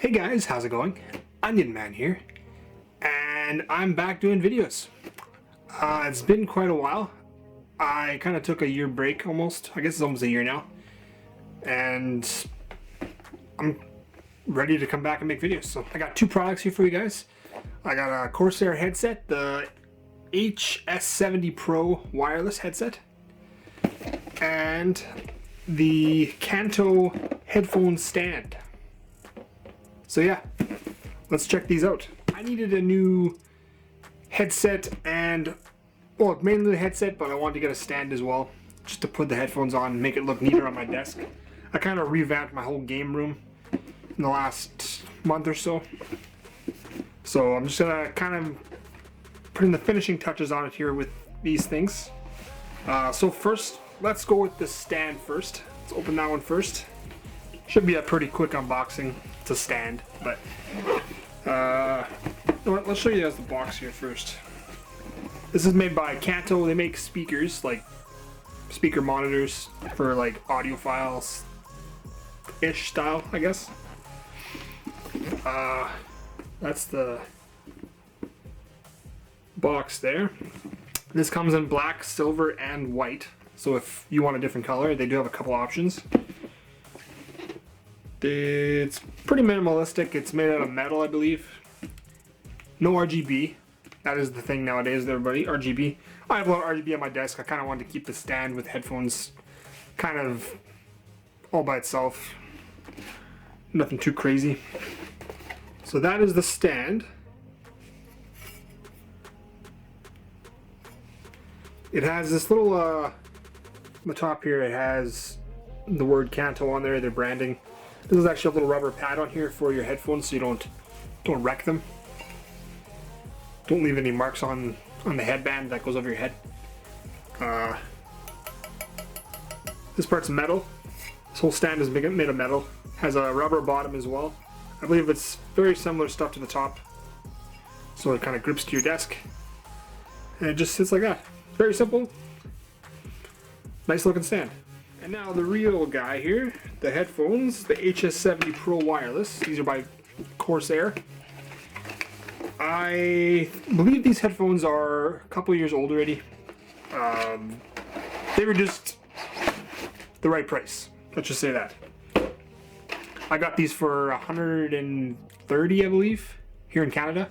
Hey guys, how's it going? Onion Man here, and I'm back doing videos. It's been quite a while. I kind of took a year break almost. I guess it's almost a year now. And I'm ready to come back and make videos. So I got two products here for you guys. I got a Corsair headset, the HS70 Pro wireless headset, and the Kanto Headphone stand. So yeah, let's check these out. I needed a new headset and, well, mainly the headset, but I wanted to get a stand as well, just to put the headphones on and make it look neater on my desk. I kind of revamped my whole game room in the last month or so. So I'm just gonna kind of put in the finishing touches on it here with these things. So first, let's go with the stand first. Let's open that one first. Should be a pretty quick unboxing. It's a stand, but let's show you guys the box here first. This is made by Kanto. They make speakers, like speaker monitors for like audiophiles ish style, I guess. That's the box there. This comes in black, silver, and white. So if you want a different color, they do have a couple options. It's pretty minimalistic. It's made out of metal, I believe. No RGB. That is the thing nowadays, everybody. RGB. I have a lot of RGB on my desk. I kind of wanted to keep the stand with headphones kind of all by itself. Nothing too crazy. So that is the stand. It has this little, on the top here, it has the word Kanto on there, their branding. This is actually a little rubber pad on here for your headphones so you don't wreck them. Don't leave any marks on the headband that goes over your head. This part's metal. This whole stand is made of metal. Has a rubber bottom as well. I believe it's very similar stuff to the top. So it kind of grips to your desk. And it just sits like that. Very simple. Nice looking stand. And now the real guy here, the headphones, the HS70 Pro wireless. These are by Corsair. I believe these headphones are a couple years old already. They were just the right price. Let's just say that. I got these for $130, I believe, here in Canada.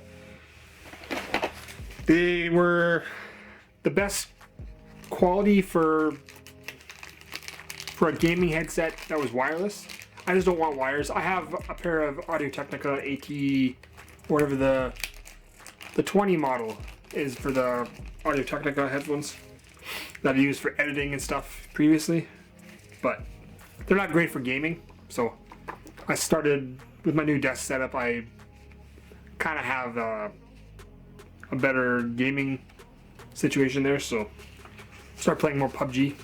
They were the best quality for a gaming headset that was wireless. I just don't want wires. I have a pair of Audio-Technica AT, whatever the 20 model is for the Audio-Technica headphones that I used for editing and stuff previously, but they're not great for gaming. So I started with my new desk setup. I kind of have a better gaming situation there, so start playing more PUBG.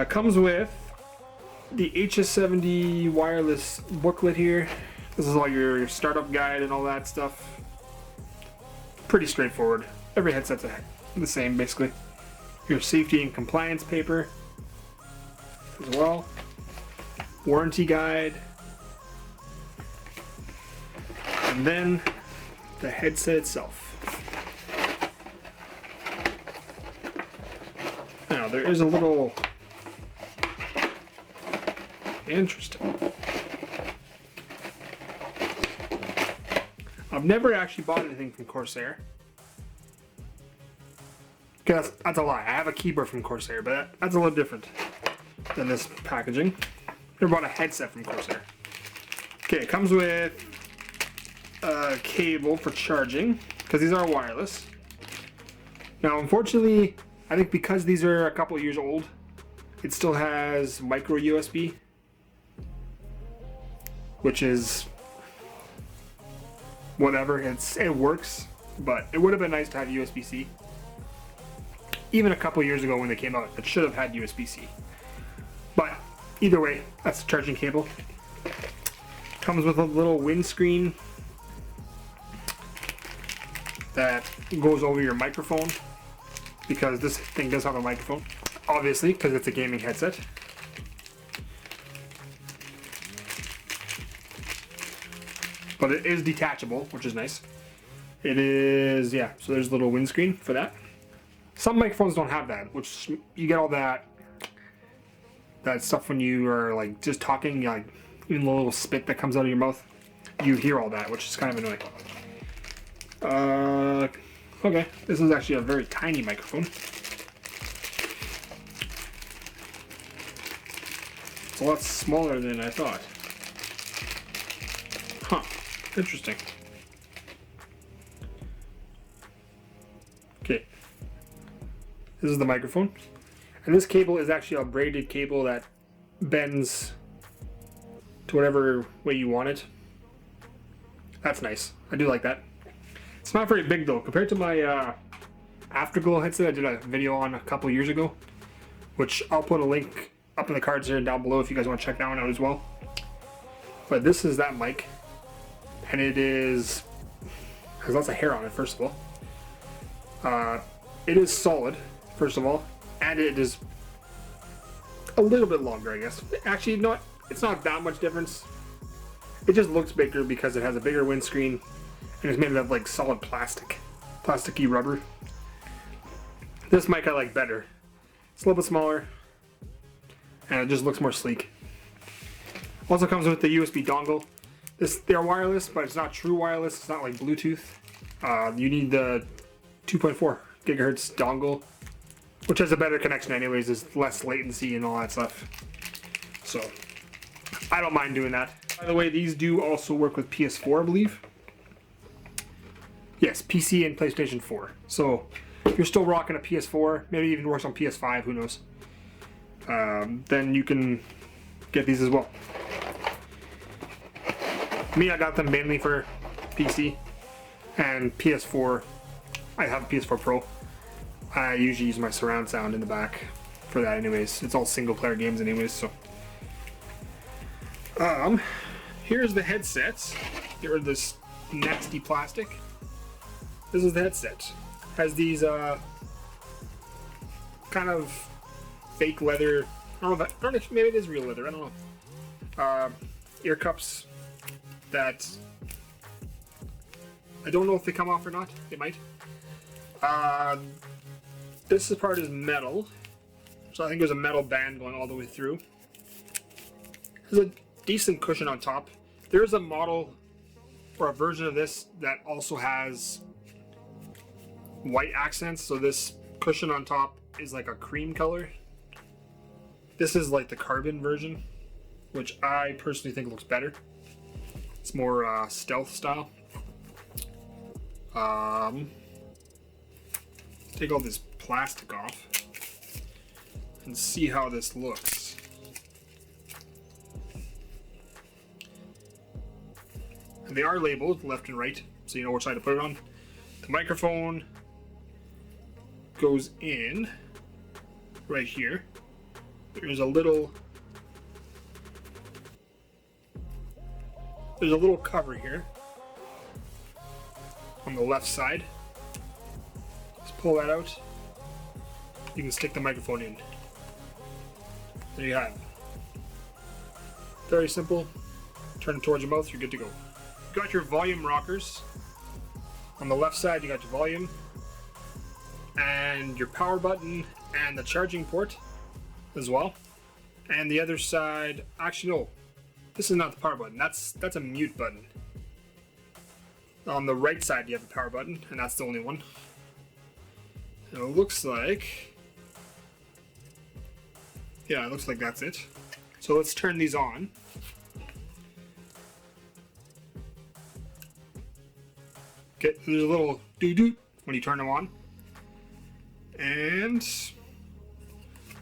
Comes with the HS70 wireless booklet here. This is all your startup guide and all that stuff. Pretty straightforward. Every headset's the same, basically. Your safety and compliance paper as well. Warranty guide. And then the headset itself. Now, there is a little... Interesting. I've never actually bought anything from Corsair. Okay, that's a lie. I have a keyboard from Corsair, but that's a little different than this packaging. Never bought a headset from Corsair. Okay, it comes with a cable for charging, because these are wireless. Now, unfortunately, I think because these are a couple years old, it still has micro USB, which is whatever. It works, but it would have been nice to have USB-C. Even a couple years ago when they came out, it should have had USB-C. But either way, that's the charging cable. Comes with a little windscreen that goes over your microphone, because this thing does have a microphone, obviously, because it's a gaming headset. but it is detachable, which is nice. It is, yeah, so there's a little windscreen for that. Some microphones don't have that, which you get all that stuff when you are like just talking, like even the little spit that comes out of your mouth. You hear all that, which is kind of annoying. Okay, this is actually a very tiny microphone. It's a lot smaller than I thought. Huh, interesting. Okay, this is the microphone. And this cable is actually a braided cable that bends to whatever way you want it. That's nice. I do like that. It's not very big though. Compared to my Afterglow headset I did a video on a couple years ago, which I'll put a link up in the cards here and down below if you guys want to check that one out as well. But this is that mic, and it has lots of hair on it, first of all. It is solid, first of all, and it is a little bit longer, I guess. Actually, it's not that much difference. It just looks bigger because it has a bigger windscreen and it's made of like solid plasticky rubber. This mic I like better. It's a little bit smaller and it just looks more sleek. Also comes with the USB dongle. They're wireless, but it's not true wireless. It's not like Bluetooth. You need the 2.4 gigahertz dongle, which has a better connection anyways. There's less latency and all that stuff. So I don't mind doing that. By the way, these do also work with PS4, I believe. Yes, PC and PlayStation 4. So if you're still rocking a PS4, maybe even works on PS5, who knows, then you can get these as well. Me, I got them mainly for PC and PS4. I have a PS4 Pro. I usually use my surround sound in the back for that anyways. It's all single player games anyways, so. Here's the headsets. Here are this nasty plastic. This is the headset. Has these kind of fake leather. I don't know if maybe it is real leather. I don't know. Ear cups that I don't know if they come off or not. They might. This part is metal, so I think there's a metal band going all the way through. There's a decent cushion on top. There's a model or a version of this that also has white accents, so this cushion on top is like a cream color. This is like the carbon version, which I personally think looks better. It's more stealth style. Take all this plastic off and see how this looks. And they are labeled left and right, so you know which side to put it on. The microphone goes in right here. There's a little cover here on the left side. Just pull that out. You can stick the microphone in. There you have it. Very simple. Turn it towards your mouth, you're good to go. You got your volume rockers. On the left side, you got your volume and your power button and the charging port as well. And the other side, actually no, this is not the power button. That's a mute button. On the right side, you have the power button, and that's the only one. And it looks like, yeah, it looks like that's it. So let's turn these on. Okay, there's a little doo-doo when you turn them on. And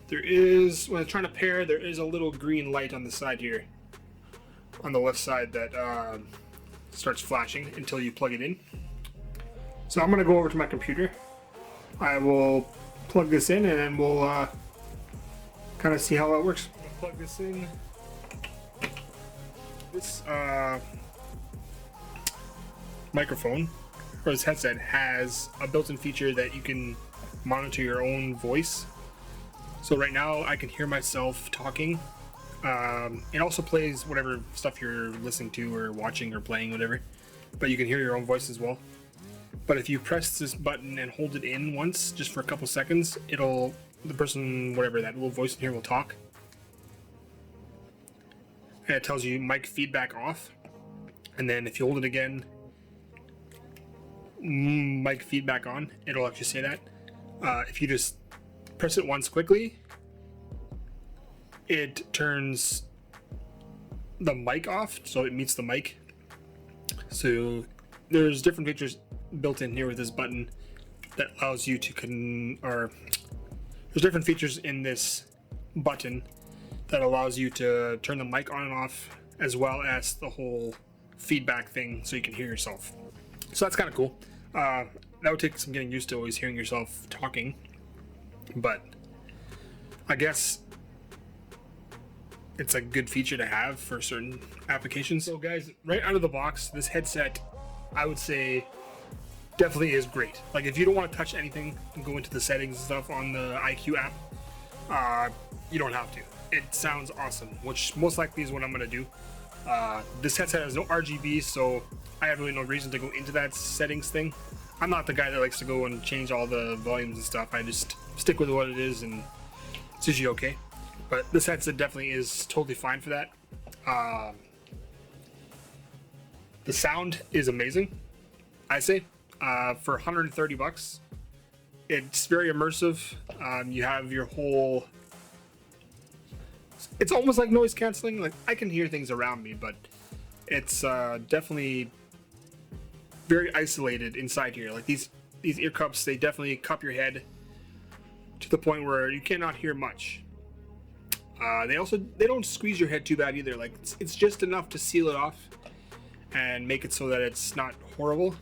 there is, when I'm trying to pair, there is a little green light on the side here, on the left side, that starts flashing until you plug it in. So I'm gonna go over to my computer. I will plug this in and then we'll kind of see how that works. I'm gonna plug this in. This microphone, or this headset, has a built-in feature that you can monitor your own voice. So right now I can hear myself talking It also plays whatever stuff you're listening to or watching or playing, whatever. But you can hear your own voice as well. But if you press this button and hold it in once, just for a couple seconds, the person, whatever, that little voice in here will talk. And it tells you mic feedback off. And then if you hold it again, mic feedback on, it'll actually say that. If you just press it once quickly, it turns the mic off, so it mutes the mic. So there's different features built in here with this button that allows you to there's different features in this button that allows you to turn the mic on and off, as well as the whole feedback thing so you can hear yourself. So that's kind of cool. That would take some getting used to, always hearing yourself talking, but I guess it's a good feature to have for certain applications. So guys, right out of the box, this headset, I would say, definitely is great. Like, if you don't want to touch anything and go into the settings and stuff on the IQ app, you don't have to. It sounds awesome, which most likely is what I'm going to do. This headset has no RGB, so I have really no reason to go into that settings thing. I'm not the guy that likes to go and change all the volumes and stuff. I just stick with what it is, and it's usually okay. But this headset definitely is totally fine for that. The sound is amazing, I say. For 130 bucks, it's very immersive. You have your whole... It's almost like noise canceling. Like, I can hear things around me, but it's definitely very isolated inside here. Like, these ear cups, they definitely cup your head to the point where you cannot hear much. They don't squeeze your head too bad either. Like, it's just enough to seal it off and make it so that it's not horrible.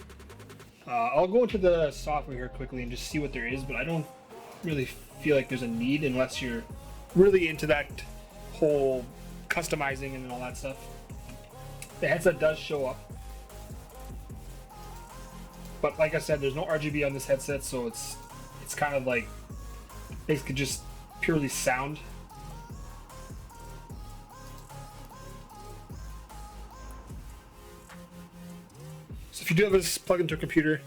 I'll go into the software here quickly and just see what there is, but I don't really feel like there's a need unless you're really into that whole customizing and all that stuff. The headset does show up, but like I said, there's no RGB on this headset, so it's kind of like basically just purely sound. So if you do have this plugged into a computer,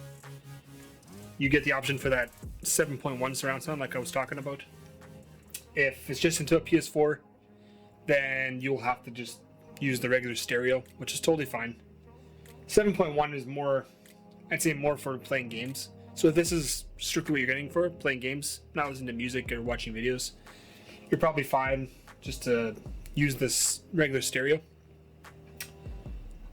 you get the option for that 7.1 surround sound like I was talking about. If it's just into a PS4, then you'll have to just use the regular stereo, which is totally fine. 7.1 is more, I'd say, more for playing games. So if this is strictly what you're getting for playing games, not listening to music or watching videos, you're probably fine just to use this regular stereo.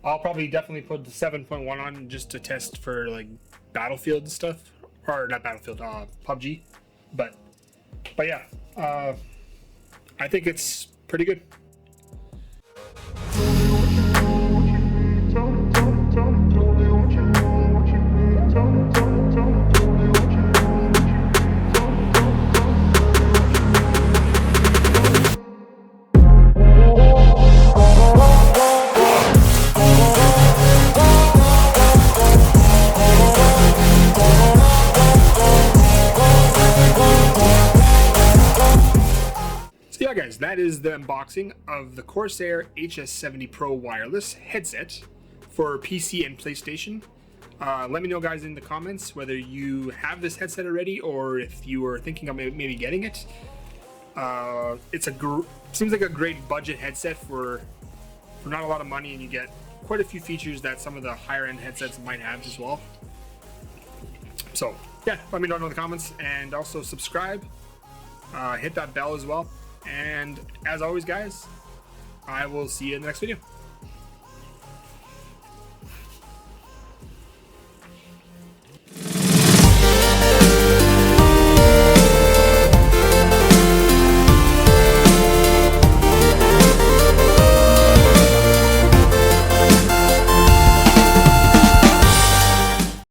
I'll probably definitely put the 7.1 on just to test for like Battlefield and stuff, or not Battlefield, PUBG. But yeah, I think it's pretty good. Yeah guys, that is the unboxing of the Corsair HS70 Pro wireless headset for PC and PlayStation. Let me know guys in the comments whether you have this headset already or if you were thinking of maybe getting it. Seems like a great budget headset for not a lot of money, and you get quite a few features that some of the higher end headsets might have as well. So yeah, let me know in the comments, and also subscribe, hit that bell as well. And as always guys, I will see you in the next video.